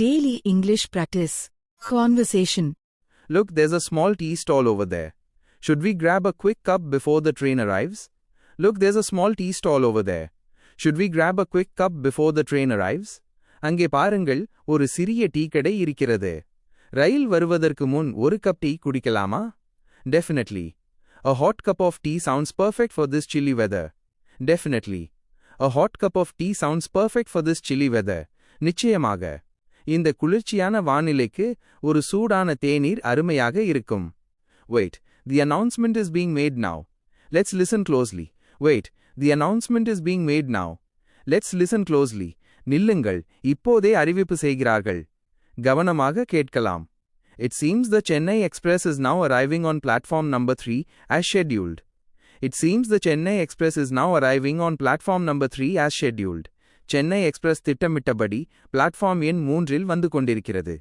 Daily English practice. Conversation. Look, there's a small tea stall over there. Should we grab a quick cup before the train arrives? Look, there's a small tea stall over there. Should we grab a quick cup before the train arrives? அங்கே பாருங்கள், ஒரு சிறிய tea கடை இருக்கிறது. ரயில் வருவதற்கு முன் ஒரு cup tea குடிக்கலாமா? Definitely. A hot cup of tea sounds perfect for this chilly weather. Definitely. A hot cup of tea sounds perfect for this chilly weather. நிச்சயமாக. இந்த குளிர்ச்சியான வானிலைக்கு ஒரு சூடான தேநீர் அருமையாக இருக்கும். Wait, the announcement is being made now. Let's listen closely. Wait, the announcement is being made now. Let's listen closely. நில்லுங்கள், இப்போதே அறிவிப்பு செய்கிறார்கள். கவனமாக கேட்கலாம். It seems the Chennai Express is now arriving on platform number 3 as scheduled. It seems the Chennai Express is now arriving on platform number 3 as scheduled. Chennai express திட்டமிட்டபடி platform எண் 3இல் வந்து கொண்டிருக்கிறது.